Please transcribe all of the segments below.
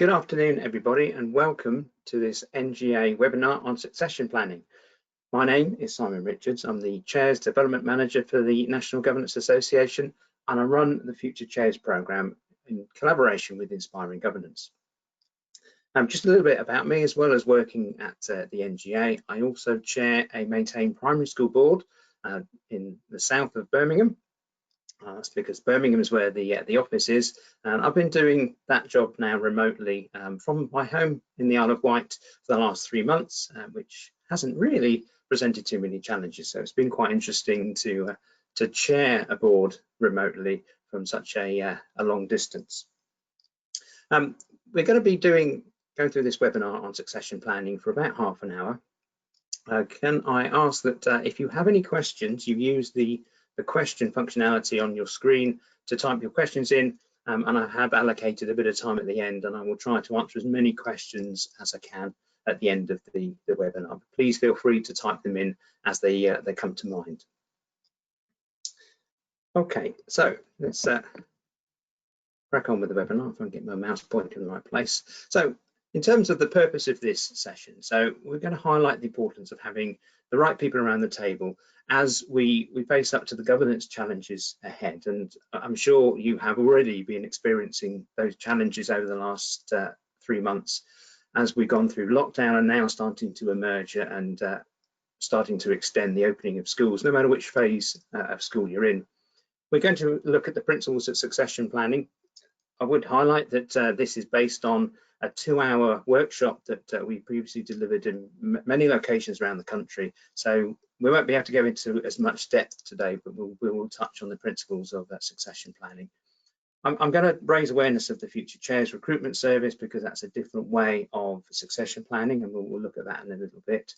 Good afternoon, everybody, and welcome to this NGA webinar on succession planning. My name is Simon Richards. I'm the Chairs Development Manager for the National Governance Association, and I run the Future Chairs programme in collaboration with Inspiring Governance. Just a little bit about me, as well as working at the NGA, I also chair a maintained primary school board in the south of Birmingham. That's because Birmingham is where the office is, and I've been doing that job now remotely from my home in the Isle of Wight for the last 3 months, which hasn't really presented too many challenges. So it's been quite interesting to chair a board remotely from such a long distance. We're going to be going through this webinar on succession planning for about half an hour. Can I ask that if you have any questions, you use the question functionality on your screen to type your questions in, and I have allocated a bit of time at the end, and I will try to answer as many questions as I can at the end of the webinar. Please feel free to type them in as they come to mind. Okay, so let's crack on with the webinar. If I can get my mouse pointing in the right place. So in terms of the purpose of this session, so we're going to highlight the importance of having the right people around the table as we face up to the governance challenges ahead. And I'm sure you have already been experiencing those challenges over the last 3 months as we've gone through lockdown and now starting to emerge and starting to extend the opening of schools, no matter which phase of school you're in. We're going to look at the principles of succession planning. I would highlight that this is based on a 2-hour workshop that we previously delivered in many locations around the country. So we won't be able to go into as much depth today, but we will touch on the principles of succession planning. I'm going to raise awareness of the Future Chairs recruitment service because that's a different way of succession planning, and we'll look at that in a little bit.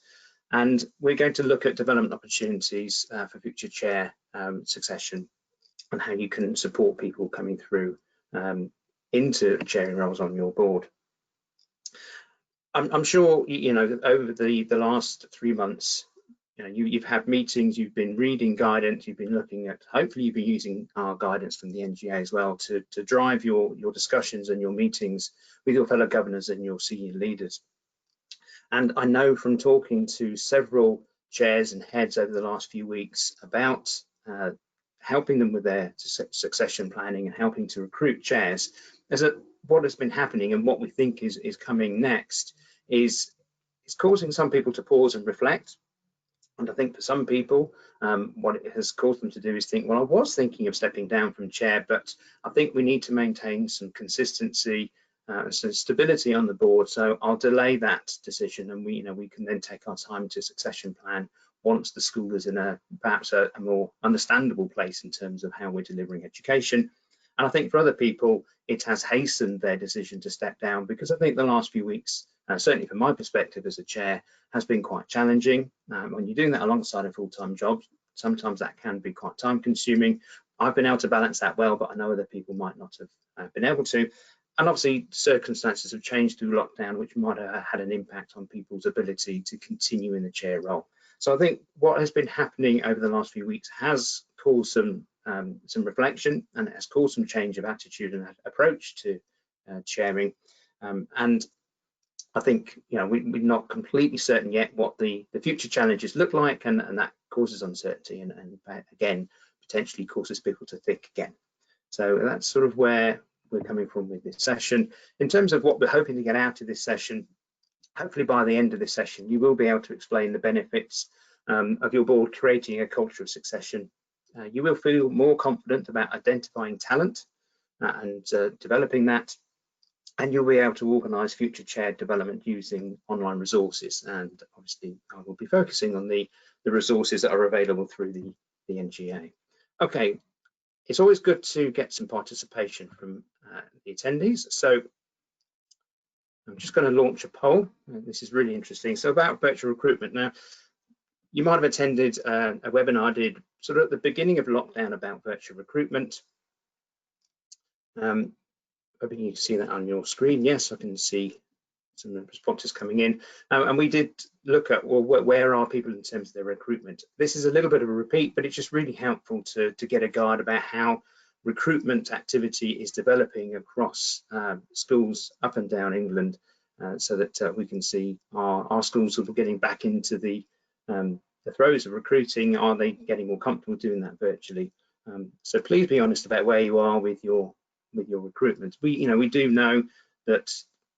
And we're going to look at development opportunities for future chair succession and how you can support people coming through into chairing roles on your board. I'm sure you know over the last 3 months, you've had meetings, you've been reading guidance, you've been looking at, hopefully you've been using our guidance from the NGA as well to drive your discussions and your meetings with your fellow governors and your senior leaders. And I know from talking to several chairs and heads over the last few weeks about helping them with their succession planning and helping to recruit chairs, is that what has been happening and what we think is coming next is causing some people to pause and reflect. And I think for some people, what it has caused them to do is think, well, I was thinking of stepping down from chair, but I think we need to maintain some consistency, some stability on the board. So I'll delay that decision, and we can then take our time to succession plan once the school is in perhaps a more understandable place in terms of how we're delivering education. And I think for other people, it has hastened their decision to step down, because I think the last few weeks, certainly from my perspective as a chair, has been quite challenging. When you're doing that alongside a full-time job, sometimes that can be quite time consuming. I've been able to balance that well, but I know other people might not have been able to. And obviously circumstances have changed through lockdown, which might have had an impact on people's ability to continue in the chair role. So I think what has been happening over the last few weeks has caused some reflection, and it has caused some change of attitude and approach to chairing. And I think we're not completely certain yet what the future challenges look like, and that causes uncertainty and again potentially causes people to think again. So that's sort of where we're coming from with this session. In terms of what we're hoping to get out of this session, hopefully by the end of this session you will be able to explain the benefits of your board creating a culture of succession. You will feel more confident about identifying talent and developing that, and you'll be able to organise future chair development using online resources. And obviously I will be focusing on the resources that are available through the NGA. Okay, it's always good to get some participation from the attendees. So I'm just going to launch a poll. This is really interesting. So about virtual recruitment. Now, you might have attended a webinar I did sort of at the beginning of lockdown about virtual recruitment. Hoping you can see that on your screen. Yes, I can see some responses coming in. And we did look at, well, where are people in terms of their recruitment? This is a little bit of a repeat, but it's just really helpful to get a guide about how recruitment activity is developing across schools up and down England, so that we can see our schools sort of getting back into the throes of recruiting. Are they getting more comfortable doing that virtually? So please be honest about where you are with your recruitment. We do know that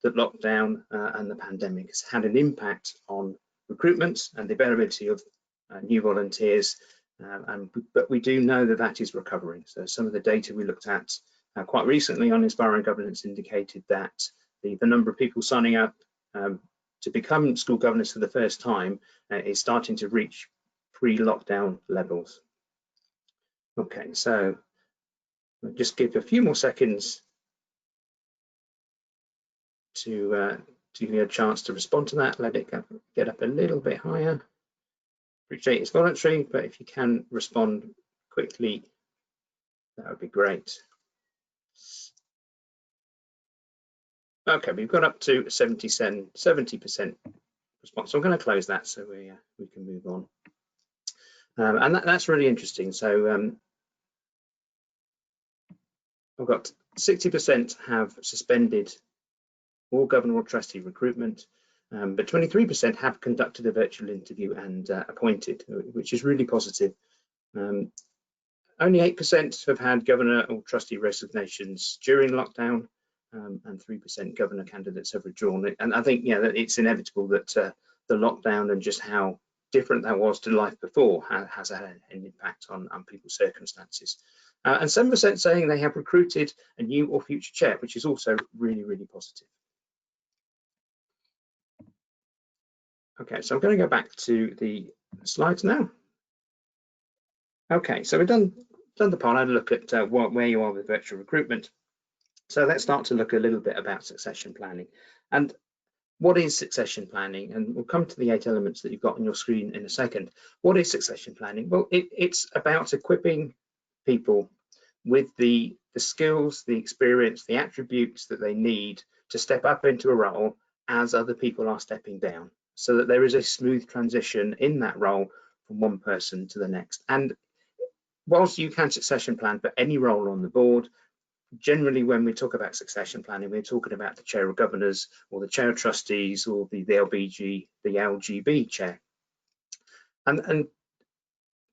lockdown and the pandemic has had an impact on recruitment and the availability of new volunteers, but we do know that that is recovering. So some of the data we looked at quite recently on Inspiring Governance indicated that the number of people signing up to become school governors for the first time is starting to reach pre-lockdown levels. Okay, so I'll just give a few more seconds to give you a chance to respond to that. Let it get up a little bit higher. Appreciate it's voluntary, but if you can respond quickly, that would be great. Okay, we've got up to 70% response. So I'm going to close that so we can move on. And that's really interesting. So I've got 60% have suspended all governor or trustee recruitment, but 23% have conducted a virtual interview and appointed, which is really positive. Only 8% have had governor or trustee resignations during lockdown, and 3% governor candidates have withdrawn. And I think that it's inevitable that the lockdown and just how different that was to life before has had an impact on people's circumstances. And 7% saying they have recruited a new or future chair, which is also really, really positive. Okay, so I'm going to go back to the slides now. Okay, so we've done the poll. I had a look at where you are with virtual recruitment. So let's start to look a little bit about succession planning. And what is succession planning? And we'll come to the 8 elements that you've got on your screen in a second. What is succession planning? Well, it's about equipping people with the skills, the experience, the attributes that they need to step up into a role as other people are stepping down, so that there is a smooth transition in that role from one person to the next. And whilst you can succession plan for any role on the board, generally when we talk about succession planning, we're talking about the chair of governors or the chair of trustees or the LBG, the LGB chair. And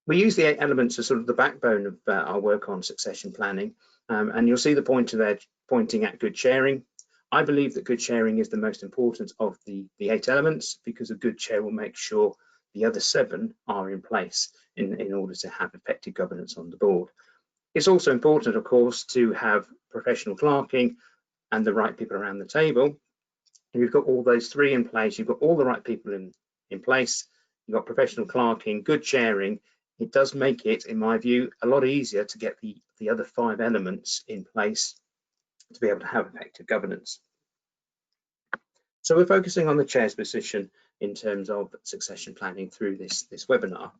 we use the 8 elements as sort of the backbone of our work on succession planning. And you'll see the pointer there pointing at good chairing. I believe that good chairing is the most important of the 8 elements, because a good chair will make sure the other 7 are in place in order to have effective governance on the board. It's also important, of course, to have professional clerking and the right people around the table. And you've got all those 3 in place. You've got all the right people in place. You've got professional clerking, good chairing. It does make it, in my view, a lot easier to get the other 5 elements in place to be able to have effective governance. So we're focusing on the chair's position in terms of succession planning through this webinar.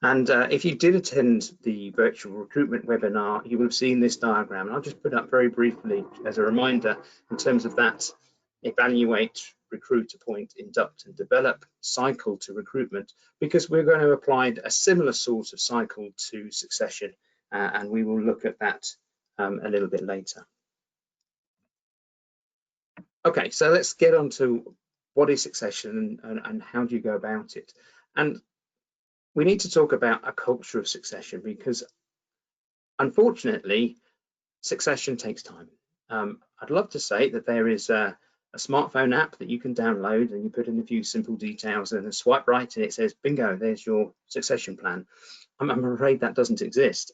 And if you did attend the virtual recruitment webinar, you will have seen this diagram. And I'll just put up very briefly as a reminder in terms of that: evaluate, recruit, appoint, induct, and develop cycle to recruitment, because we're going to apply a similar sort of cycle to succession, and we will look at that a little bit later. Okay, so let's get on to what is succession and how do you go about it. And we need to talk about a culture of succession, because unfortunately succession takes time. I'd love to say that there is a smartphone app that you can download and you put in a few simple details and a swipe right and it says bingo, there's your succession plan. I'm afraid that doesn't exist.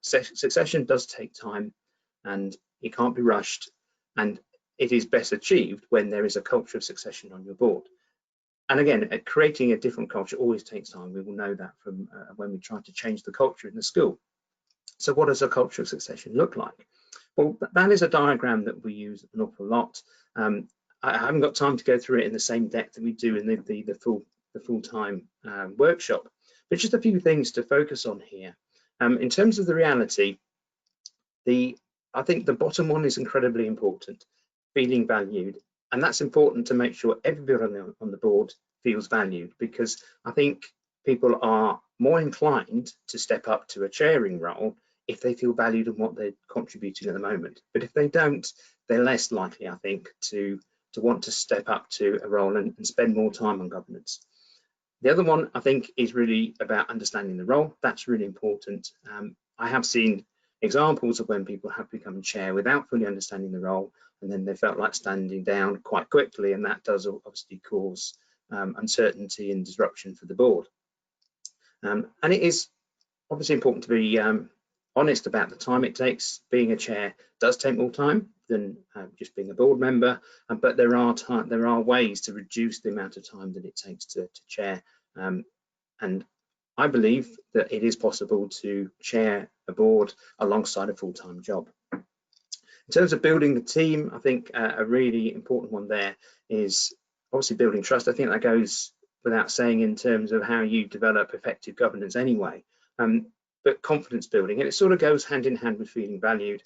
Succession does take time and it can't be rushed, and it is best achieved when there is a culture of succession on your board. And again, creating a different culture always takes time. We will know that from when we try to change the culture in the school. So what does a culture of succession look like? Well, that is a diagram that we use an awful lot. I haven't got time to go through it in the same depth that we do in the full-time workshop, but just a few things to focus on here. In terms of the reality, I think the bottom one is incredibly important: feeling valued. And that's important to make sure everybody on the board feels valued, because I think people are more inclined to step up to a chairing role if they feel valued in what they're contributing at the moment. But if they don't, they're less likely, I think, to want to step up to a role and spend more time on governance. The other one, I think, is really about understanding the role. That's really important. I have seen examples of when people have become chair without fully understanding the role, and then they felt like standing down quite quickly, and that does obviously cause uncertainty and disruption for the board. And it is obviously important to be honest about the time it takes. Being a chair does take more time than just being a board member, but there are ways to reduce the amount of time that it takes to chair. And I believe that it is possible to chair a board alongside a full-time job. In terms of building the team, I think a really important one there is obviously building trust. I think that goes without saying in terms of how you develop effective governance anyway. But confidence building, and it sort of goes hand in hand with feeling valued.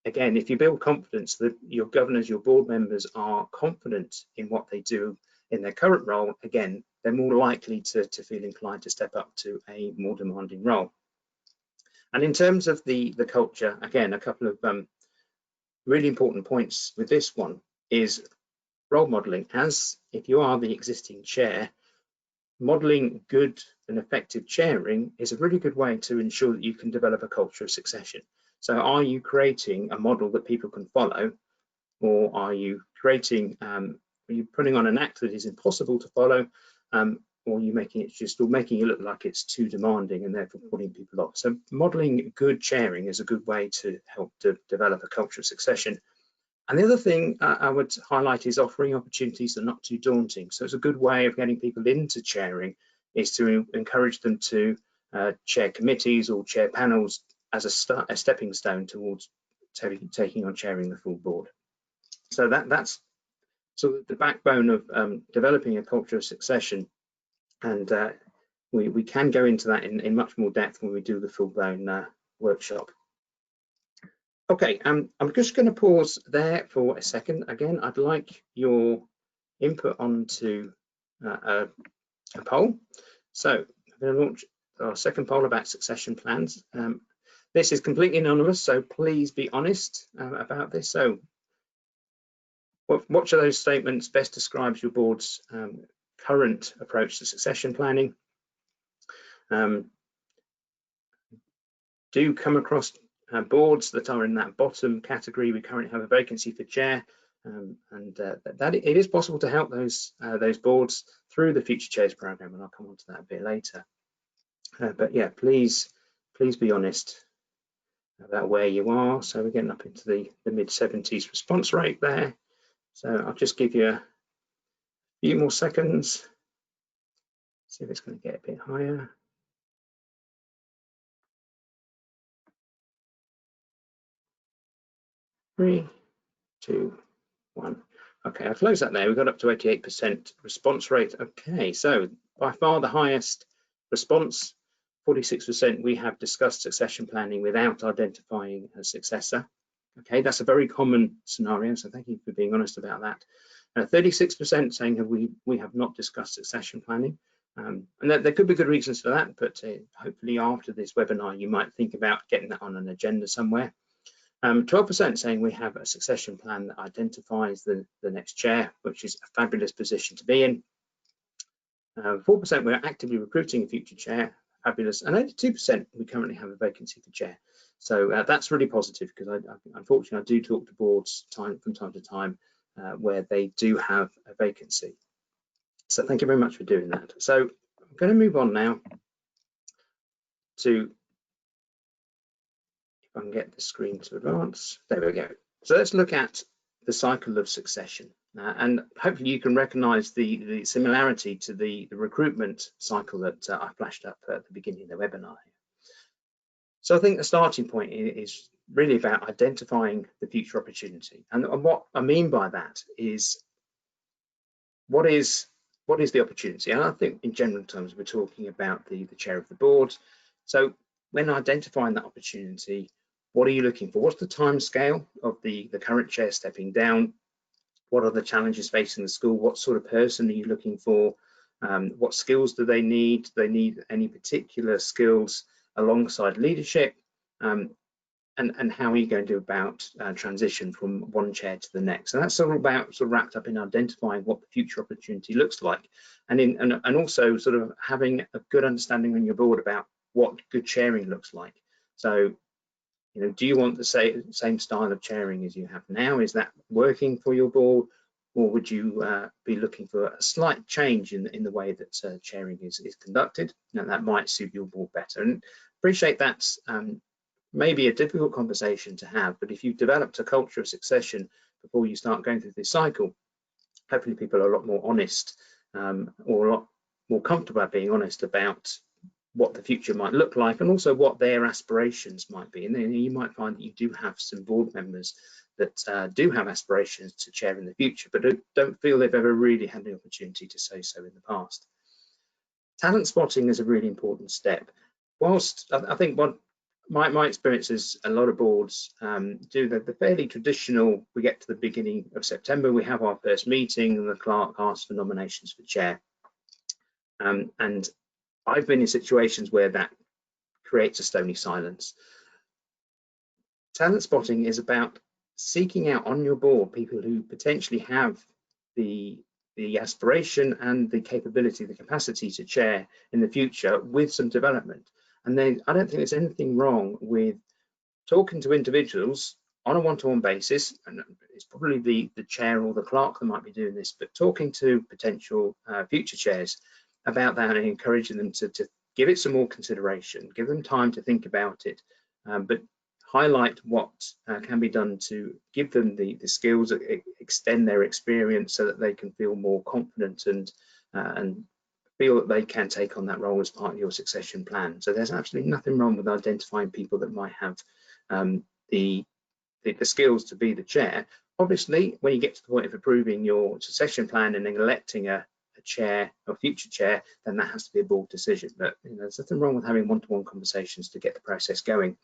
Again, if you build confidence that your governors, your board members are confident in what they do in their current role, again, they're more likely to feel inclined to step up to a more demanding role. And in terms of the culture, again, a couple of really important points with this one is role modeling. As if you are the existing chair, modeling good and effective chairing is a really good way to ensure that you can develop a culture of succession. So are you creating a model that people can follow, or are you creating, are you putting on an act that is impossible to follow, or are you making it look like it's too demanding and therefore putting people off? So modeling good chairing is a good way to help to develop a culture of succession. And the other thing I would highlight is offering opportunities that are not too daunting. So it's a good way of getting people into chairing is to encourage them to chair committees or chair panels as a stepping stone towards taking on chairing the full board. So that's sort of the backbone of developing a culture of succession. And we can go into that in much more depth when we do the full-blown workshop. Okay, I'm just going to pause there for a second. Again, I'd like your input onto a poll. So I'm going to launch our second poll about succession plans. This is completely anonymous, so please be honest about this. So which of those statements best describes your board's current approach to succession planning? Do come across boards that are in that bottom category. We currently have a vacancy for chair, and that it is possible to help those boards through the Future Chairs program, and I'll come on to that a bit later. But yeah, please be honest about where you are. So we're getting up into the mid-70s response rate there. So I'll just give you a few more seconds. See if it's going to get a bit higher. 3, 2, 1. Okay, I'll close that there. We got up to 88% response rate. Okay, so by far the highest response, 46%, we have discussed succession planning without identifying a successor. Okay, that's a very common scenario, so thank you for being honest about that. 36% saying we have not discussed succession planning. And there could be good reasons for that, but hopefully after this webinar, you might think about getting that on an agenda somewhere. 12% saying we have a succession plan that identifies the next chair, which is a fabulous position to be in. 4% we're actively recruiting a future chair, fabulous, and 82% we currently have a vacancy for chair. So that's really positive, because unfortunately I do talk to boards from time to time where they do have a vacancy. So thank you very much for doing that. So I'm going to move on now to, if I can get the screen to advance, there we go. So let's look at the cycle of succession. And hopefully you can recognize the similarity to the recruitment cycle that I flashed up at the beginning of the webinar. So I think the starting point is really about identifying the future opportunity. And what I mean by that is, what is the opportunity? And I think in general terms, we're talking about the chair of the board. So when identifying that opportunity, what are you looking for? What's the time scale of the current chair stepping down? What are the challenges facing the school? What sort of person are you looking for? What skills do they need? Do they need any particular skills alongside leadership? and how are you going to do about transition from one chair to the next. And that's sort of wrapped up in identifying what the future opportunity looks like, and also sort of having a good understanding on your board about what good chairing looks like. So, you know, do you want the same style of chairing as you have now? Is that working for your board, or would you be looking for a slight change in the way that chairing is conducted? Now, that might suit your board better. And appreciate that's maybe a difficult conversation to have, but if you've developed a culture of succession before you start going through this cycle, hopefully people are a lot more honest or a lot more comfortable at being honest about what the future might look like, and also what their aspirations might be. And then you might find that you do have some board members that do have aspirations to chair in the future, but don't feel they've ever really had the opportunity to say so in the past. Talent spotting is a really important step. Whilst I think what my experience is a lot of boards do the fairly traditional, we get to the beginning of September, we have our first meeting and the clerk asks for nominations for chair. And I've been in situations where that creates a stony silence. Talent spotting is about seeking out on your board people who potentially have the aspiration and the capability, the capacity to chair in the future with some development. And then I don't think there's anything wrong with talking to individuals on a one-to-one basis, and it's probably the chair or the clerk that might be doing this, but talking to potential future chairs about that and encouraging them to give it some more consideration, give them time to think about it, but highlight what can be done to give them the skills, extend their experience so that they can feel more confident and feel that they can take on that role as part of your succession plan. So there's absolutely nothing wrong with identifying people that might have the skills to be the chair. Obviously, when you get to the point of approving your succession plan and then electing a chair or future chair, then that has to be a board decision. But you know, there's nothing wrong with having one-to-one conversations to get the process going.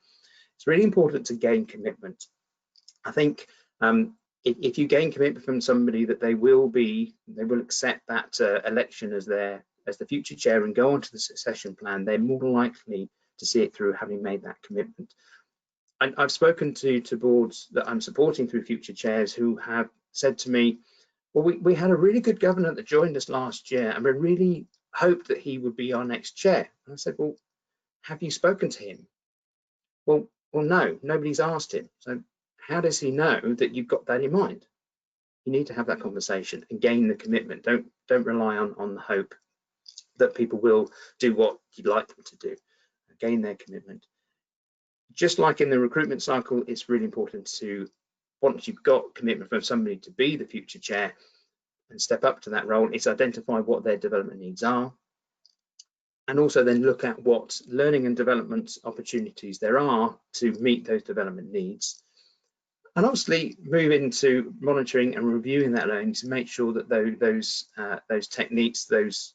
It's really important to gain commitment. I think if you gain commitment from somebody that they will accept that election as the future chair and go on to the succession plan, they're more likely to see it through, having made that commitment. And I've spoken to boards that I'm supporting through future chairs who have said to me, well, we had a really good governor that joined us last year and we really hoped that he would be our next chair. And I said, well, have you spoken to him? Well, no, nobody's asked him. So how does he know that you've got that in mind? You need to have that conversation and gain the commitment. Don't rely on the hope that people will do what you'd like them to do. Gain their commitment. Just like in the recruitment cycle, it's really important to, once you've got commitment from somebody to be the future chair and step up to that role, is identify what their development needs are, and also then look at what learning and development opportunities there are to meet those development needs. And obviously move into monitoring and reviewing that learning to make sure that those techniques, those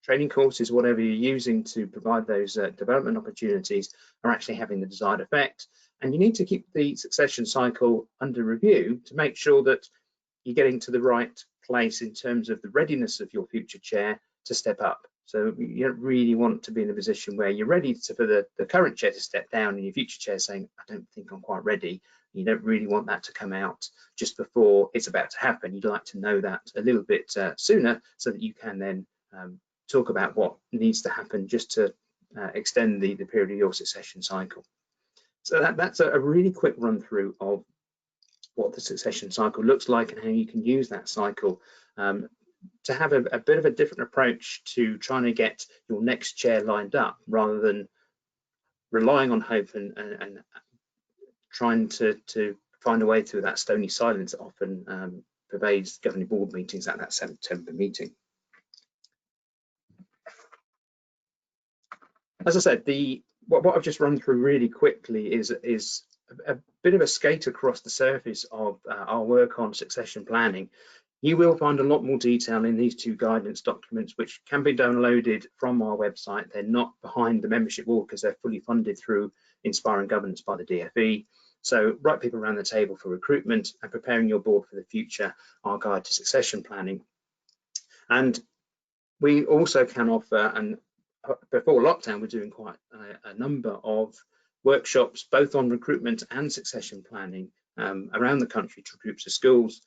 training courses, whatever you're using to provide those development opportunities, are actually having the desired effect. And you need to keep the succession cycle under review to make sure that you're getting to the right place in terms of the readiness of your future chair to step up. So you don't really want to be in a position where you're ready for the current chair to step down and your future chair saying, I don't think I'm quite ready. You don't really want that to come out just before it's about to happen. You'd like to know that a little bit sooner so that you can then talk about what needs to happen just to extend the period of your succession cycle. So that's a really quick run through of what the succession cycle looks like and how you can use that cycle to have a bit of a different approach to trying to get your next chair lined up, rather than relying on hope and trying to find a way through that stony silence that often pervades governing board meetings at that September meeting. As I said, what I've just run through really quickly is a bit of a skate across the surface of our work on succession planning. You will find a lot more detail in these two guidance documents, which can be downloaded from our website. They're not behind the membership wall because they're fully funded through Inspiring Governance by the DFE. So Right People Around the Table for Recruitment and Preparing Your Board for the Future, our guide to succession planning. And we also can offer, and before lockdown, we're doing quite a number of workshops both on recruitment and succession planning around the country to groups of schools.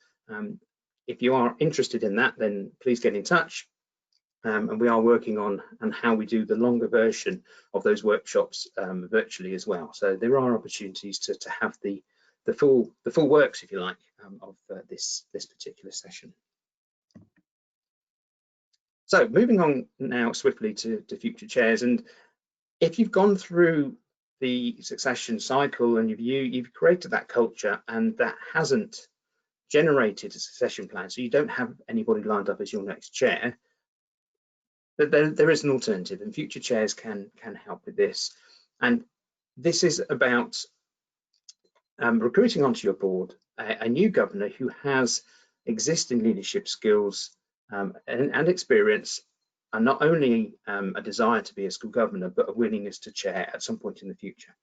If you are interested in that, then please get in touch. And we are working on how we do the longer version of those workshops virtually as well. So there are opportunities to have the full works, if you like, of this particular session. So moving on now swiftly to future chairs, and if you've gone through the succession cycle and you've created that culture and that hasn't generated a succession plan, so you don't have anybody lined up as your next chair, there is an alternative, and future chairs can help with this. And this is about recruiting onto your board a new governor who has existing leadership skills and experience, and not only a desire to be a school governor, but a willingness to chair at some point in the future.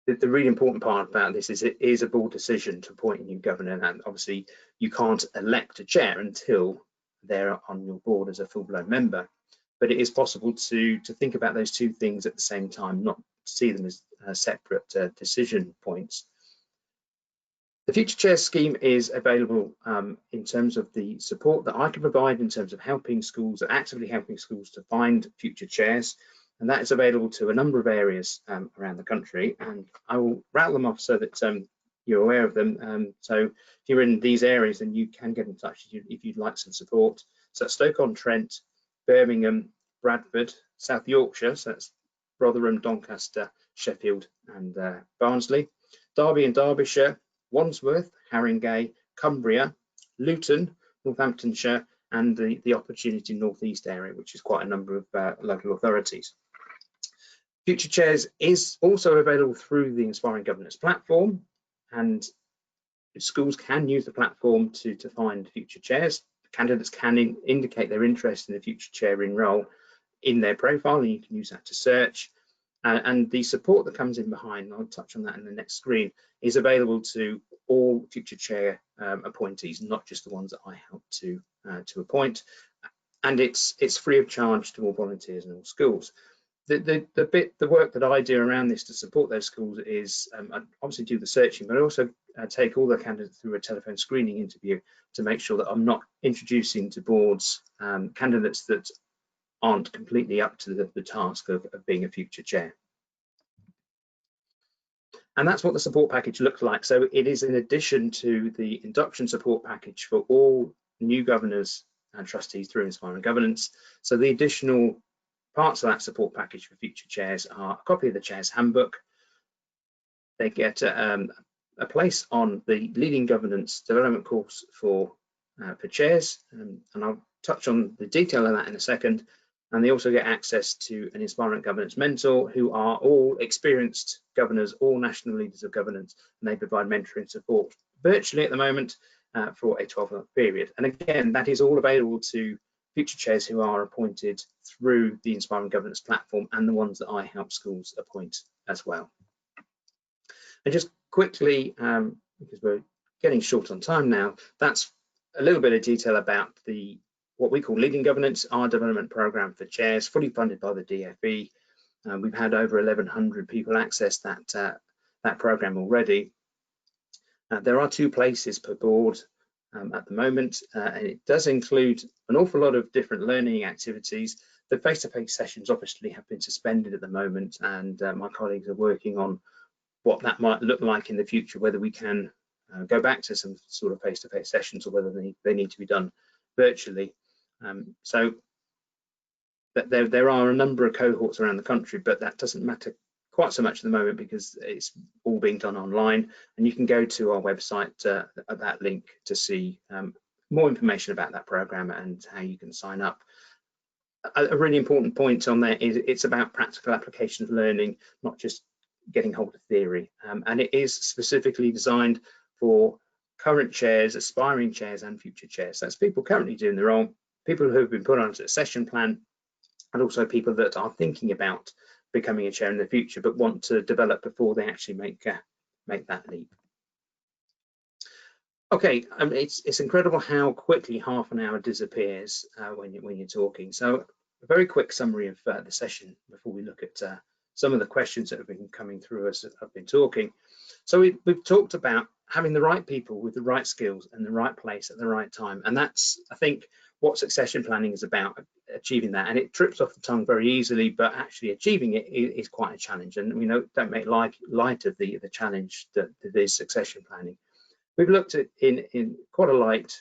The really important part about this is it is a board decision to appoint a new governor, and obviously you can't elect a chair until they're on your board as a full-blown member. But it is possible to think about those two things at the same time, not see them as separate decision points. The Future Chairs scheme is available in terms of the support that I can provide in terms of helping schools, actively helping schools to find future chairs, and that is available to a number of areas around the country, and I will rattle them off so that you're aware of them. So if you're in these areas, then you can get in touch if you'd like some support. So Stoke-on-Trent, Birmingham, Bradford, South Yorkshire, so that's Rotherham, Doncaster, Sheffield and Barnsley, Derby and Derbyshire, Wandsworth, Haringey, Cumbria, Luton, Northamptonshire, and the Opportunity North East area, which is quite a number of local authorities. Future Chairs is also available through the Inspiring Governance platform, and schools can use the platform to find future chairs. Candidates can indicate their interest in the future chairing role in their profile, and you can use that to search. And the support that comes in behind, I'll touch on that in the next screen, is available to all future chair appointees, not just the ones that I help to appoint. And it's free of charge to all volunteers and all schools. The work that I do around this to support those schools is I obviously do the searching, but I also take all the candidates through a telephone screening interview to make sure that I'm not introducing to boards candidates that aren't completely up to the task of being a future chair. And that's what the support package looks like. So it is in addition to the induction support package for all new governors and trustees through Inspiring Governance. So the additional parts of that support package for future chairs are a copy of the Chair's Handbook. They get a place on the Leading Governance Development course for chairs, and I'll touch on the detail of that in a second. And they also get access to an Inspiring Governance mentor, who are all experienced governors, all national leaders of governance, and they provide mentoring support virtually at the moment for a 12-month period. And again, that is all available to future chairs who are appointed through the Inspiring Governance platform and the ones that I help schools appoint as well. And just quickly, because we're getting short on time now, that's a little bit of detail about what we call Leading Governance, our development program for chairs, fully funded by the DFE. We've had over 1,100 people access that program already. There are 2 places per board at the moment, and it does include an awful lot of different learning activities. The face-to-face sessions obviously have been suspended at the moment, and my colleagues are working on what that might look like in the future, whether we can go back to some sort of face-to-face sessions or whether they need to be done virtually. So there are a number of cohorts around the country, but that doesn't matter quite so much at the moment because it's all being done online, and you can go to our website at that link to see more information about that program and how you can sign up. A really important point on there is it's about practical application of learning, not just getting hold of theory, and it is specifically designed for current chairs, aspiring chairs and future chairs. So that's people currently doing the role, people who have been put on a succession plan, and also people that are thinking about becoming a chair in the future but want to develop before they actually make that leap. Okay, it's incredible how quickly half an hour disappears when you're talking. So a very quick summary of the session before we look at some of the questions that have been coming through as I've been talking. So we've talked about having the right people with the right skills and the right place at the right time, and that's, I think, what succession planning is about, achieving that. And it trips off the tongue very easily, but actually achieving it is quite a challenge. And we don't make light of the challenge that is succession planning. We've looked at in quite a light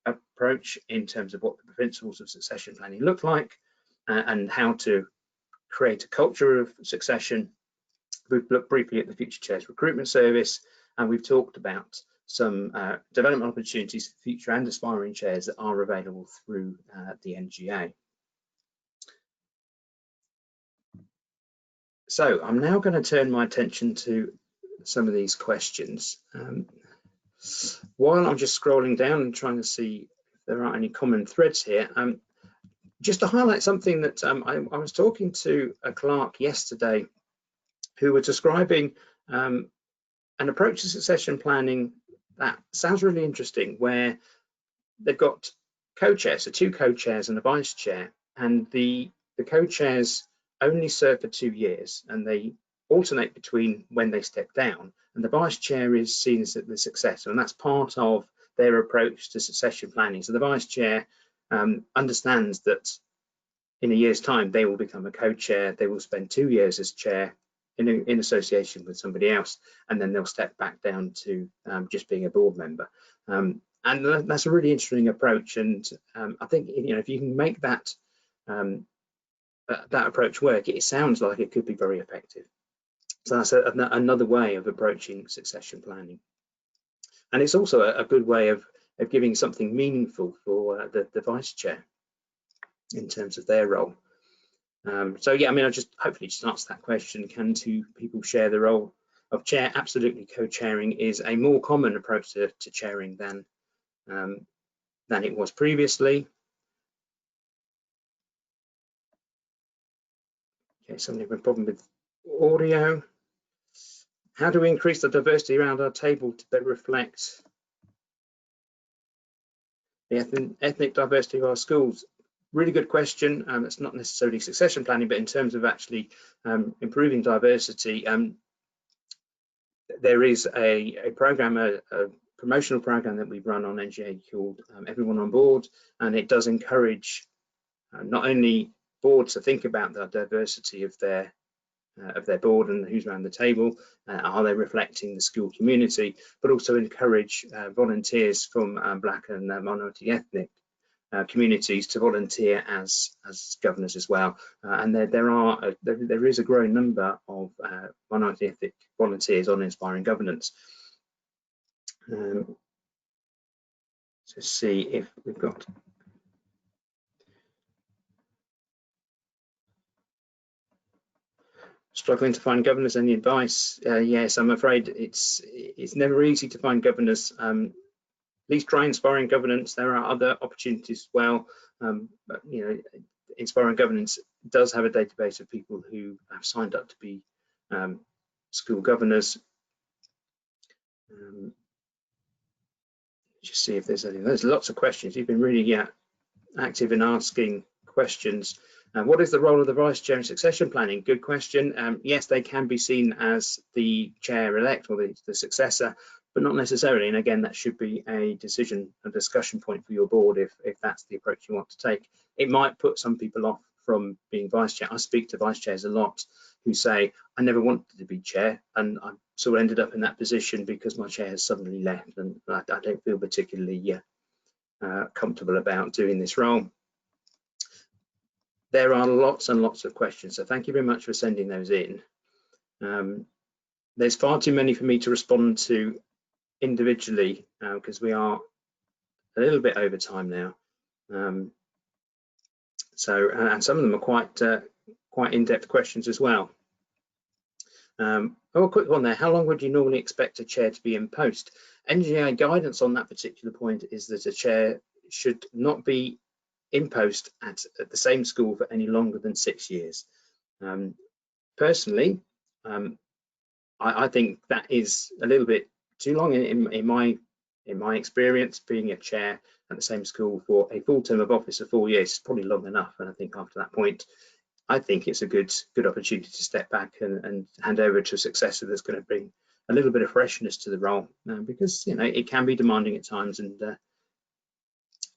approach in terms of what the principles of succession planning look like, and how to create a culture of succession. We've looked briefly at the Future Chairs Recruitment Service, and we've talked about some development opportunities for future and aspiring chairs that are available through the NGA. So I'm now going to turn my attention to some of these questions. While I'm just scrolling down and trying to see if there are any common threads here, just to highlight something that I was talking to a clerk yesterday who was describing an approach to succession planning that sounds really interesting, where they've got co-chairs, so 2 co-chairs and a vice chair, and the co-chairs only serve for 2 years, and they alternate between when they step down, and the vice chair is seen as the successor, and that's part of their approach to succession planning. So the vice chair understands that in a year's time they will become a co-chair, they will spend 2 years as chair in association with somebody else, and then they'll step back down to just being a board member. And that's a really interesting approach, and I think, if you can make that that approach work, it sounds like it could be very effective. So that's another way of approaching succession planning, and it's also a good way of giving something meaningful for the vice chair in terms of their role. So yeah, I just hopefully just answer that question. Can 2 people share the role of chair? Absolutely. Co-chairing is a more common approach to chairing than it was previously. Okay, somebody with a problem with audio. How do we increase the diversity around our table to better reflect the ethnic diversity of our schools? Really good question. It's not necessarily succession planning, but in terms of actually improving diversity, there is a program, a promotional program that we run on NGA called Everyone on Board, and it does encourage not only boards to think about the diversity of their board and who's around the table, are they reflecting the school community, but also encourage volunteers from Black and minority ethnic communities to volunteer as governors as well. And there is a growing number of minority ethnic volunteers on Inspiring Governance. Let's see if we've got. Struggling to find governors, any advice? Yes, I'm afraid it's never easy to find governors. At least try Inspiring Governance. There are other opportunities as well. But Inspiring Governance does have a database of people who have signed up to be school governors. Just see if there's any. There's lots of questions. You've been really active in asking questions. What is the role of the vice chair in succession planning? Good question. Yes, they can be seen as the chair-elect or the successor, but not necessarily. And again, that should be a discussion point for your board if that's the approach you want to take. It might put some people off from being vice chair. I speak to vice chairs a lot who say, I never wanted to be chair, and I sort of ended up in that position because my chair has suddenly left, and I don't feel particularly comfortable about doing this role. There are lots and lots of questions, so thank you very much for sending those in. There's far too many for me to respond to individually because we are a little bit over time now. And some of them are quite in-depth questions as well. A quick one there. How long would you normally expect a chair to be in post? NGA guidance on that particular point is that a chair should not be in post at the same school for any longer than 6 years. Personally, I think that is a little bit too long in my experience. Being a chair at the same school for a full term of office of 4 years is probably long enough, and I think after that point I think it's a good opportunity to step back and hand over to a successor that's going to bring a little bit of freshness to the role, because it can be demanding at times, and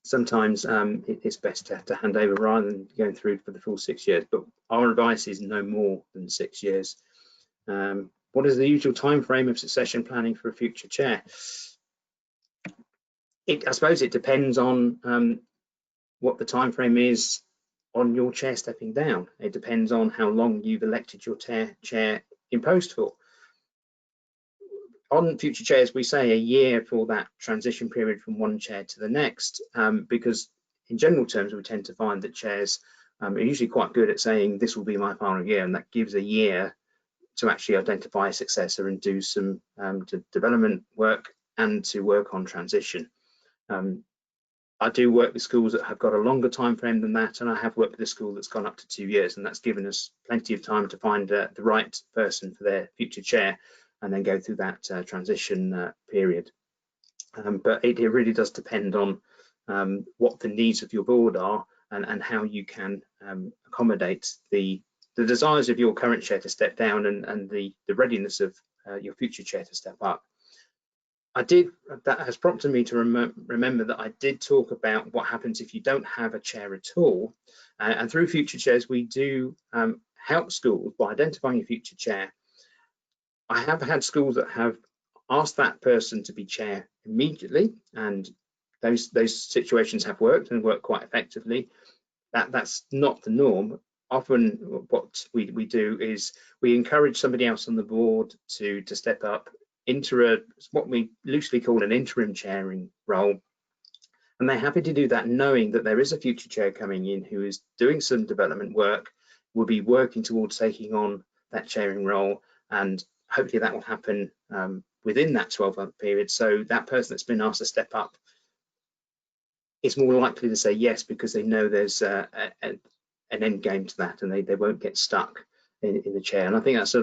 sometimes it's best to hand over rather than going through for the full 6 years. But our advice is no more than 6 years. What is the usual time frame of succession planning for a future chair? I suppose it depends on what the time frame is on your chair stepping down. It depends on how long you've elected your chair in post for. On future chairs, we say a year for that transition period from one chair to the next, because in general terms, we tend to find that chairs are usually quite good at saying this will be my final year, and that gives a year to actually identify a successor and do some development work and to work on transition. I do work with schools that have got a longer time frame than that, and I have worked with a school that's gone up to 2 years, and that's given us plenty of time to find the right person for their future chair and then go through that transition period. But it really does depend on what the needs of your board are and how you can accommodate the desires of your current chair to step down and the readiness of your future chair to step up. That has prompted me to remember that I did talk about what happens if you don't have a chair at all. And through future chairs, we do help schools by identifying a future chair. I have had schools that have asked that person to be chair immediately, and those situations have worked and worked quite effectively. That's not the norm. Often what we do is we encourage somebody else on the board to step up into what we loosely call an interim chairing role, and they're happy to do that knowing that there is a future chair coming in who is doing some development work, will be working towards taking on that chairing role, and hopefully that will happen within that 12-month period. So that person that's been asked to step up is more likely to say yes, because they know there's an end game to that, and they won't get stuck in the chair. And I think that's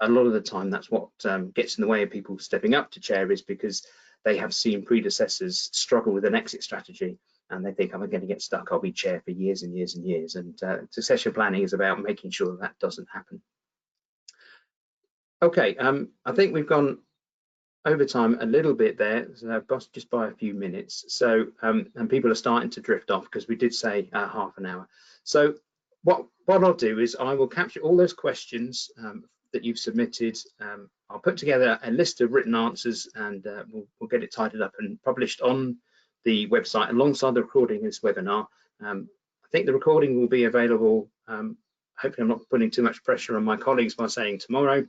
a lot of the time that's what gets in the way of people stepping up to chair, is because they have seen predecessors struggle with an exit strategy and they think, I'm going to get stuck, I'll be chair for years and years and years. And succession planning is about making sure that doesn't happen. Okay, I think we've gone over time a little bit there, so just by a few minutes. So and people are starting to drift off because we did say half an hour. So what I'll do is I will capture all those questions that you've submitted. I'll put together a list of written answers, and we'll get it tidied up and published on the website alongside the recording of this webinar. I think the recording will be available. Hopefully I'm not putting too much pressure on my colleagues by saying tomorrow.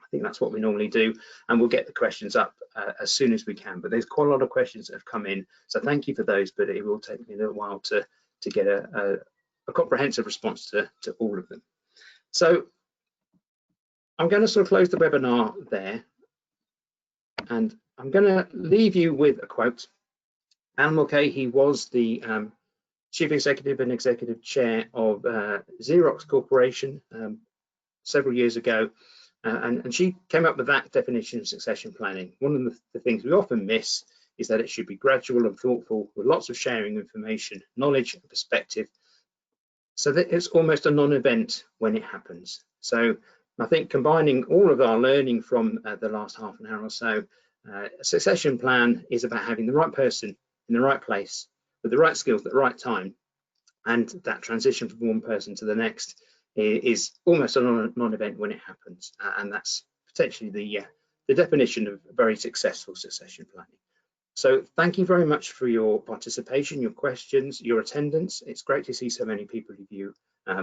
I think that's what we normally do, and we'll get the questions up as soon as we can. But there's quite a lot of questions that have come in, so thank you for those, but it will take me a little while to get a comprehensive response to all of them. So I'm going to sort of close the webinar there, and I'm going to leave you with a quote. Alan Mulcahy, he was the Chief Executive and Executive Chair of Xerox Corporation several years ago, and she came up with that definition of succession planning. One of the things we often miss is that it should be gradual and thoughtful, with lots of sharing of information, knowledge and perspective, so that it's almost a non-event when it happens. So I think combining all of our learning from the last half an hour or so, a succession plan is about having the right person in the right place with the right skills at the right time, and that transition from one person to the next is almost a non-event when it happens, and that's potentially the definition of very successful succession planning. So thank you very much for your participation, your questions, your attendance. It's great to see so many people of you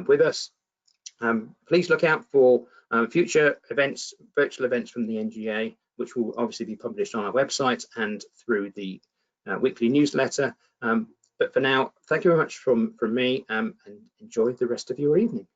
with us. Please look out for future events, virtual events from the NGA, which will obviously be published on our website and through the weekly newsletter. But for now, thank you very much from me, and enjoy the rest of your evening.